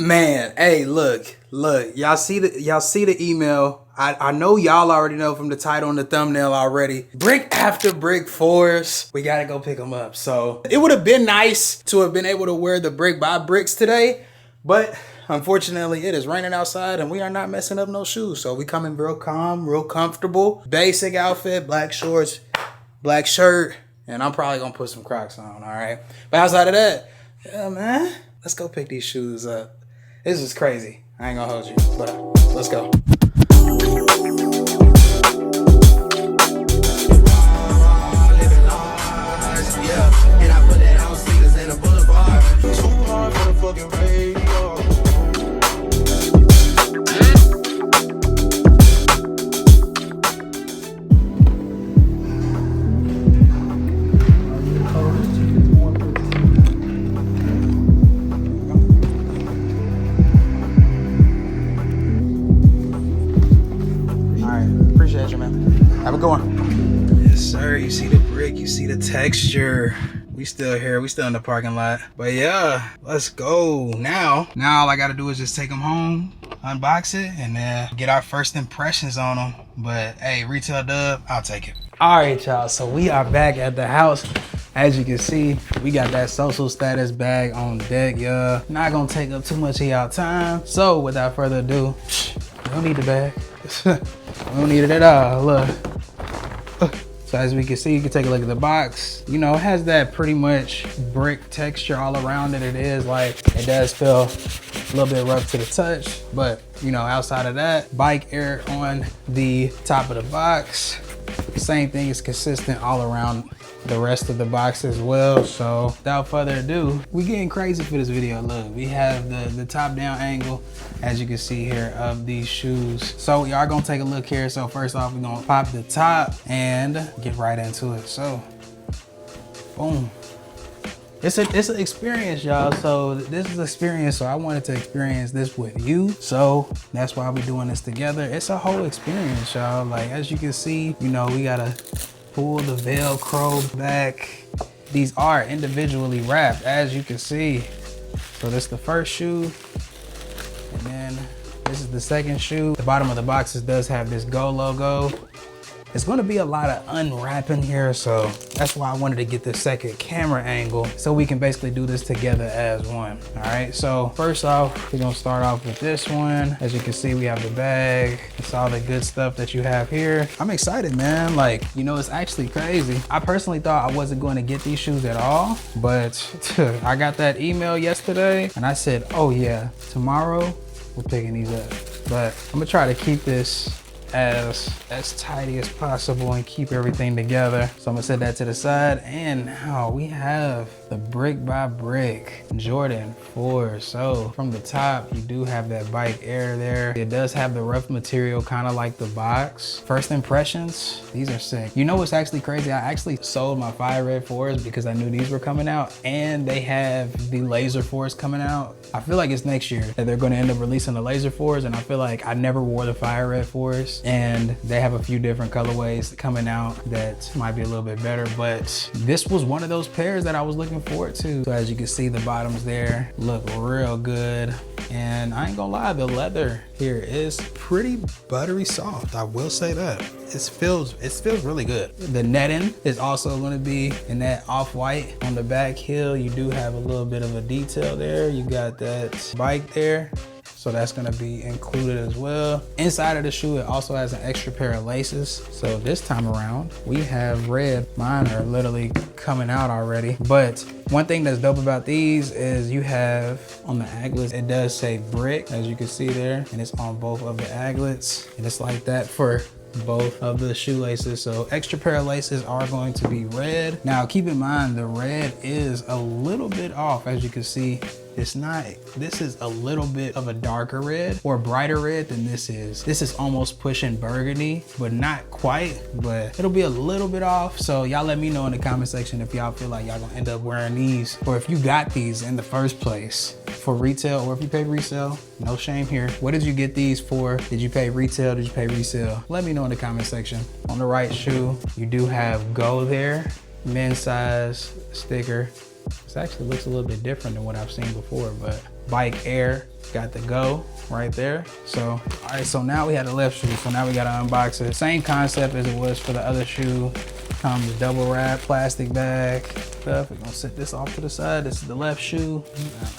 Man, hey, look, y'all see the email. I know y'all already know from the title and the thumbnail already. Brick after brick fours. We gotta go pick them up. So it would have been nice to have been able to wear the brick by bricks today, but unfortunately it is raining outside and we are not messing up no shoes. So we coming real calm, real comfortable. Basic outfit, black shorts, black shirt, and I'm probably gonna put some Crocs on, all right? But outside of that, yeah, man, let's go pick these shoes up. This is crazy. I ain't gonna hold you, but let's go. Appreciate you, man. Have a good one. Yes, sir. You see the brick, you see the texture. We still here, we still in the parking lot. But yeah, let's go. Now all I gotta do is just take them home, unbox it, and then get our first impressions on them. But hey, retail dub, I'll take it. All right, y'all, so we are back at the house. As you can see, we got that social status bag on deck, y'all. Not gonna take up too much of y'all time. So without further ado, we don't need the bag. We don't need it at all. Look. So as we can see, you can take a look at the box. You know, it has that pretty much brick texture all around it. It is like, it does feel a little bit rough to the touch, but you know, outside of that, bike air on the top of the box. Same thing is consistent all around the rest of the box as well. So without further ado, we getting crazy for this video. Look, we have the top down angle, as you can see here, of these shoes. So y'all gonna take a look here. So first off, we're gonna pop the top and get right into it. So boom. It's an experience, y'all. So this is experience. So I wanted to experience this with you. So that's why we're doing this together. It's a whole experience, y'all. Like, as you can see, you know, we gotta pull the Velcro back. These are individually wrapped, as you can see. So this is the first shoe, and then this is the second shoe. The bottom of the boxes does have this Go logo. It's gonna be a lot of unwrapping here, so that's why I wanted to get the second camera angle so we can basically do this together as one. All right, so first off, we're gonna start off with this one. As you can see, we have the bag. It's all the good stuff that you have here. I'm excited, man. Like, you know, it's actually crazy. I personally thought I wasn't going to get these shoes at all, but I got that email yesterday and I said, oh yeah, tomorrow we're picking these up. But I'm gonna try to keep this as tidy as possible and keep everything together. So I'm gonna set that to the side. And now we have the brick by brick Jordan 4. So from the top, you do have that bike air there. It does have the rough material, kind of like the box. First impressions, these are sick. You know what's actually crazy? I actually sold my Fire Red 4s because I knew these were coming out, and they have the Laser 4s coming out. I feel like it's next year that they're gonna end up releasing the Laser 4s, and I feel like I never wore the Fire Red 4s. And they have a few different colorways coming out that might be a little bit better, but this was one of those pairs that I was looking forward to. So as you can see, the bottoms there look real good, and I ain't gonna lie, the leather here is pretty buttery soft. I will say that. It feels really good. The netting is also going to be in that off-white. On the back heel, you do have a little bit of a detail there. You got that bike there, so that's gonna be included as well. Inside of the shoe, it also has an extra pair of laces. So this time around, we have red. Mine are literally coming out already. But one thing that's dope about these is you have on the aglets, it does say brick, as you can see there, and it's on both of the aglets. And it's like that for both of the shoelaces. So extra pair of laces are going to be red. Now keep in mind, the red is a little bit off. As you can see, it's not, this is a little bit of a darker red or brighter red than this is. This is almost pushing burgundy, but not quite, but it'll be a little bit off. So y'all let me know in the comment section if y'all feel like y'all gonna end up wearing these, or if you got these in the first place for retail, or if you paid resale. No shame here. What did you get these for? Did you pay retail? Did you pay resale? Let me know in the comment section. On the right shoe, you do have Go there, men's size sticker. This actually looks a little bit different than what I've seen before, but Bike Air got the go right there. So, all right, so now we have the left shoe. So now we gotta unbox it. Same concept as it was for the other shoe. Comes double wrap, plastic bag stuff. We're gonna set this off to the side. This is the left shoe.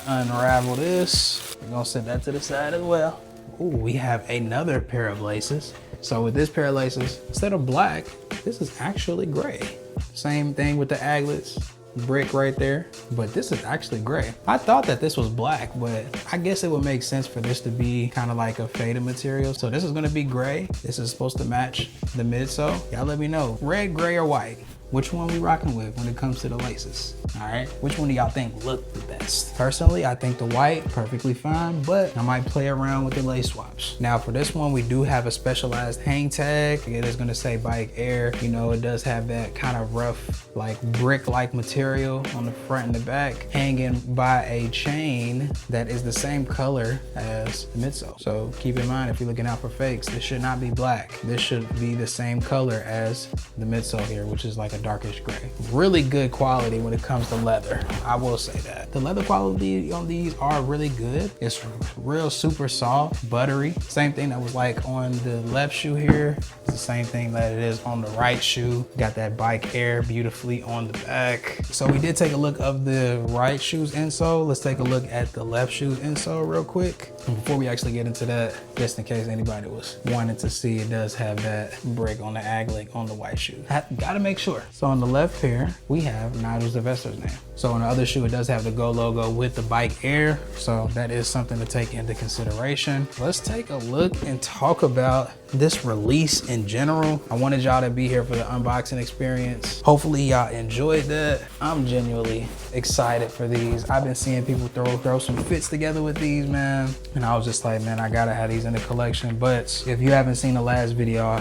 Unravel this. We're gonna set that to the side as well. Ooh, we have another pair of laces. So with this pair of laces, instead of black, this is actually gray. Same thing with the aglets. Brick right there, but this is actually gray. I thought that this was black, but I guess it would make sense for this to be kind of like a faded material. So this is gonna be gray. This is supposed to match the midsole. Y'all let me know, red, gray, or white? Which one we rocking with when it comes to the laces? All right, which one do y'all think look the best? Personally, I think the white, perfectly fine, but I might play around with the lace swaps. Now for this one, we do have a specialized hang tag. It is gonna say Bike Air. You know, it does have that kind of rough, like brick-like material on the front and the back, hanging by a chain that is the same color as the midsole. So keep in mind, if you're looking out for fakes, this should not be black. This should be the same color as the midsole here, which is like a darkish gray. Really good quality when it comes to leather. I will say that. The leather quality on these are really good. It's real super soft, buttery. Same thing that was like on the left shoe here. It's the same thing that it is on the right shoe. Got that Bike Air beautifully on the back. So we did take a look of the right shoe's insole. Let's take a look at the left shoe's insole real quick. And before we actually get into that, just in case anybody was wanting to see, it does have that brick on the aglet on the white shoe. Gotta make sure. So on the left pair, we have Nigel Sylvester's name. So on the other shoe, it does have the Go logo with the Bike Air. So that is something to take into consideration. Let's take a look and talk about this release in general. I wanted y'all to be here for the unboxing experience. Hopefully y'all enjoyed that. I'm genuinely excited for these. I've been seeing people throw some fits together with these, man. And I was just like, man, I gotta have these in the collection. But if you haven't seen the last video,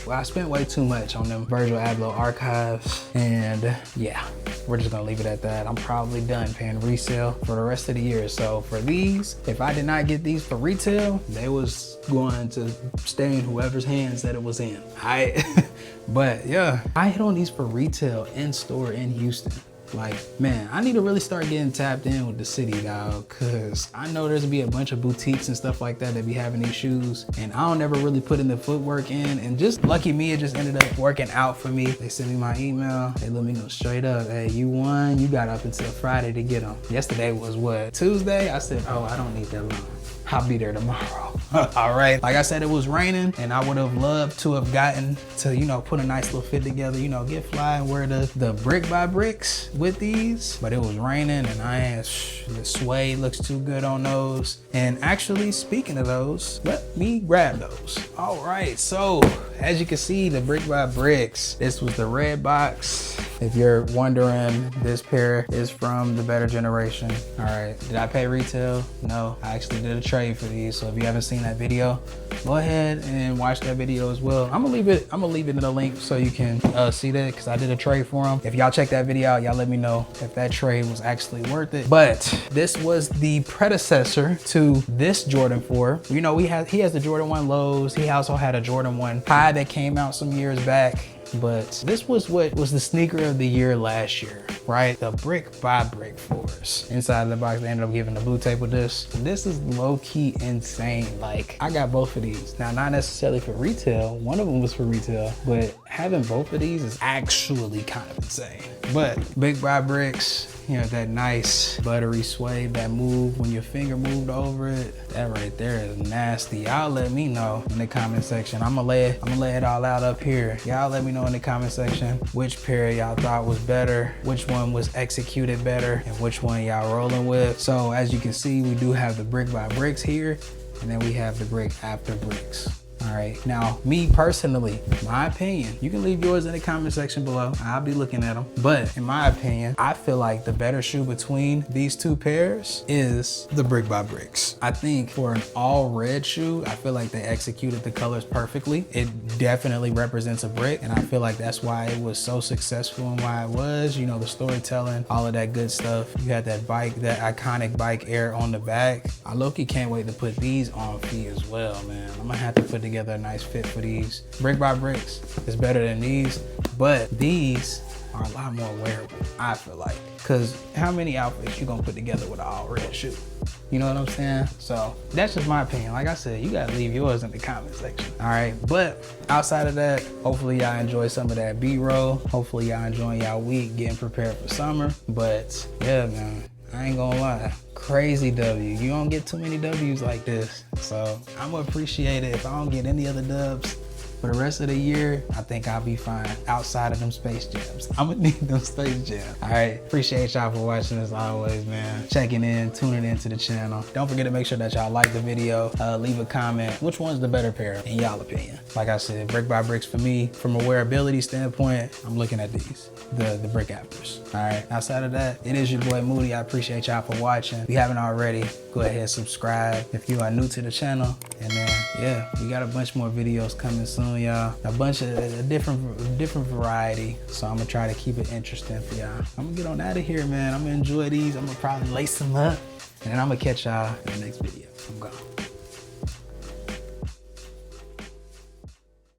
well, I spent way too much on them Virgil Abloh archives, and yeah, we're just gonna leave it at that. I'm probably done paying resale for the rest of the year. So for these, if I did not get these for retail, they was going to stay in whoever's hands that it was in. But yeah, I hit on these for retail in store in Houston. Like, man, I need to really start getting tapped in with the city, dog, because I know there's gonna be a bunch of boutiques and stuff like that be having these shoes, and I don't ever really put in the footwork in, and just lucky me, it just ended up working out for me. They sent me my email. They let me know straight up, hey, you won. You got up until Friday to get them. Yesterday was what, Tuesday? I said, oh, I don't need that long. I'll be there tomorrow. All right. Like I said, it was raining, and I would have loved to have gotten to, you know, put a nice little fit together, you know, get fly and wear the brick by bricks with these, but it was raining, and the suede looks too good on those. And actually, speaking of those, let me grab those. All right, so as you can see, the brick by bricks, this was the red box. If you're wondering, this pair is from the better generation. All right, did I pay retail? No, I actually did a trade for these. So if you haven't seen that video, go ahead and watch that video as well. I'm gonna leave it in the link so you can see that, because I did a trade for them. If y'all check that video out, y'all let me know if that trade was actually worth it. But this was the predecessor to this Jordan 4. You know, he has the Jordan 1 lows. He also had a Jordan 1 high that came out some years back. But this was what was the sneaker of the year last year, right? The brick by brick fours. Inside of the box, they ended up giving the blue tape with this. This is low-key insane. Like, I got both of these. Now, not necessarily for retail. One of them was for retail, but having both of these is actually kind of insane. But brick by bricks, you know, that nice buttery suede that move when your finger moved over it. That right there is nasty. Y'all let me know in the comment section. I'm gonna lay it all out up here. Y'all let me know in the comment section which pair y'all thought was better, which one was executed better, and which one y'all rolling with. So as you can see, we do have the brick by bricks here, and then we have the brick after bricks. All right, now me personally, my opinion, you can leave yours in the comment section below. I'll be looking at them. But in my opinion, I feel like the better shoe between these two pairs is the brick by bricks. I think for an all red shoe, I feel like they executed the colors perfectly. It definitely represents a brick, and I feel like that's why it was so successful and why it was, you know, the storytelling, all of that good stuff. You had that iconic Bike Air on the back. I low-key can't wait to put these on feet as well, man. I'm gonna have to put together together a nice fit for these. Brick by Bricks is better than these, but these are a lot more wearable, I feel like. Cause how many outfits you gonna put together with an all red shoe? You know what I'm saying? So that's just my opinion. Like I said, you gotta leave yours in the comment section. All right, but outside of that, hopefully y'all enjoy some of that B-roll. Hopefully y'all enjoying y'all week, getting prepared for summer. But yeah, man, I ain't gonna lie. Crazy W. You don't get too many W's like this. So I'm gonna appreciate it if I don't get any other dubs. For the rest of the year, I think I'll be fine outside of them Space Jams. I'm gonna need them Space Jams. All right, appreciate y'all for watching as always, man. Checking in, tuning into the channel. Don't forget to make sure that y'all like the video, leave a comment. Which one's the better pair in y'all opinion? Like I said, Brick by Bricks for me. From a wearability standpoint, I'm looking at these, the Brick Afters. All right, outside of that, it is your boy Moody. I appreciate y'all for watching. If you haven't already, go ahead and subscribe if you are new to the channel. And then, yeah, we got a bunch more videos coming soon, y'all. A bunch of a different variety. So I'm gonna try to keep it interesting for y'all. I'm gonna get on out of here, man. I'm gonna enjoy these. I'm gonna probably lace them up. And then I'm gonna catch y'all in the next video. I'm gone.